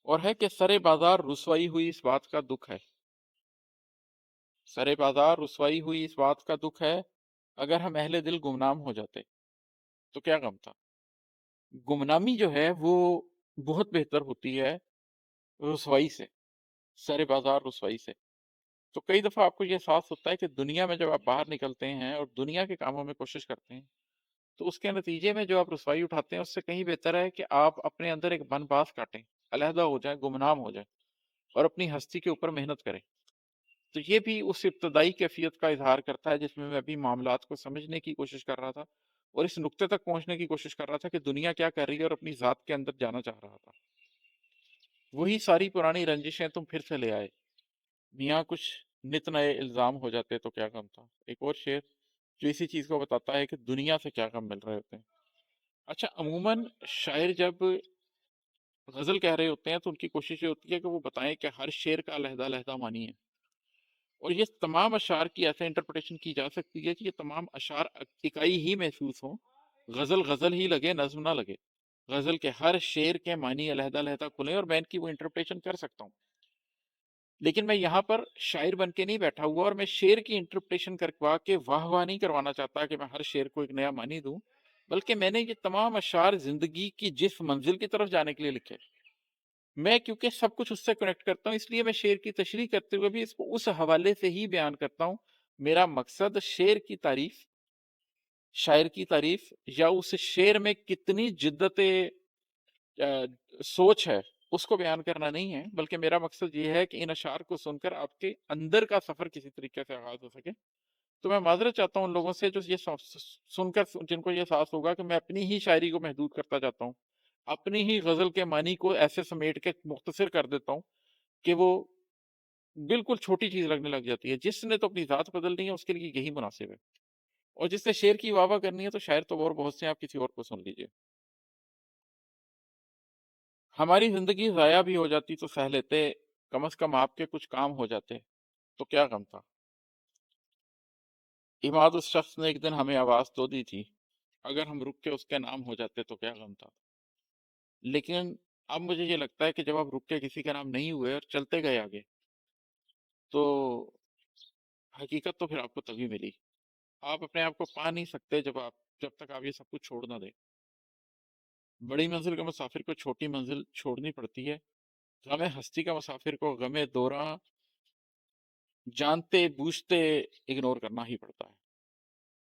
और है कि सरे बाजार रुसवाई हुई इस बात का दुख है। सरे बाजार रुसवाई हुई इस बात का दुख है, अगर हम अहले दिल गुमनाम हो जाते तो क्या गम था। गुमनामी जो है वो बहुत बेहतर होती है रुसवाई से, सरे बाजार रुसवाई से। तो कई दफा आपको ये एहसास होता है कि दुनिया में जब आप बाहर निकलते हैं और दुनिया के कामों में कोशिश करते हैं, तो उसके नतीजे में जो आप रुसवाई उठाते हैं उससे कहीं बेहतर है कि आप अपने अंदर एक बनबास काटें, अलहदा हो जाए, गुमनाम हो जाए और अपनी हस्ती के ऊपर मेहनत करें। तो ये भी उस इब्तदाई कैफियत का इजहार करता है जिसमें मैं अभी मामलात को समझने की कोशिश कर रहा था और इस नुक्ते तक पहुंचने की कोशिश कर रहा था कि दुनिया क्या कर रही है और अपनी जात के अंदर जाना चाह रहा था। वही सारी पुरानी रंजिशें तुम फिर से ले आए, मियाँ कुछ नित नए इल्जाम हो जाते तो क्या गम था। एक और शेर जो इसी चीज को बताता है कि दुनिया से क्या गम मिल रहे होते हैं। अच्छा, अमूमन शायर जब गजल कह रहे होते हैं तो उनकी कोशिश ये होती है कि वो बताएं कि हर शेर का अलहदा अलहदा मानी है, और ये तमाम अशार की ऐसे इंटरप्रिटेशन की जा सकती है कि ये तमाम अशार इकाई ही महसूस हो, गजल गजल ही लगे, नज्म ना लगे। गजल के हर शेर के मानी अलहदा अलहदा खुले और मैं इनकी वो इंटरप्रिटेशन कर सकता हूँ। लेकिन मैं यहाँ पर शायर बन के नहीं बैठा हुआ और मैं शेर की इंटरप्रिटेशन करवा के वाह वाह नहीं करवाना चाहता कि मैं हर शेर को एक नया मानी दूं, बल्कि मैंने ये तमाम अशार जिंदगी की जिस मंजिल की तरफ जाने के लिए लिखे। मैं क्योंकि सब कुछ उससे कनेक्ट करता हूँ, इसलिए मैं शेर की तशरीह करते हुए भी इसको उस हवाले से ही बयान करता हूँ। मेरा मकसद शेर की तारीफ, शायर की तारीफ या उस शेर में कितनी जिद्दत सोच है उसको बयान करना नहीं है, बल्कि मेरा मकसद ये है कि इन अशार को सुनकर आपके अंदर का सफर किसी तरीके से आगाज हो सके। तो मैं माजरत चाहता हूँ उन लोगों से जो ये सुनकर जिनको ये एहसास होगा कि मैं अपनी ही शायरी को महदूद करता जाता हूँ, अपनी ही गजल के मानी को ऐसे समेट के मुख्तसर कर देता हूँ कि वो बिल्कुल छोटी चीज लगने लग जाती है। जिसने तो अपनी जात बदलनी है उसके लिए यही मुनासिब है, और जिसने शेर की वाह वाह करनी है तो शायर तो और बहुत से हैं, आप किसी और को सुन लीजिए। हमारी जिंदगी जाया भी हो जाती तो सह लेते, कम से कम आपके कुछ काम हो जाते तो क्या गम था। इमाद उस शख्स ने एक दिन हमें आवाज तो दी थी, अगर हम रुक के उसके नाम हो जाते तो क्या गम था। लेकिन अब मुझे ये लगता है कि जब आप रुक के किसी का नाम नहीं हुए और चलते गए आगे, तो हकीकत तो फिर आपको तभी मिली। आप अपने आप को पा नहीं सकते जब तक आप ये सब कुछ छोड़ ना दें। बड़ी मंजिल के मुसाफिर को छोटी मंजिल छोड़नी पड़ती है। गमे हस्ती का मुसाफिर को गमे दौरां जानते बूझते इग्नोर करना ही पड़ता है।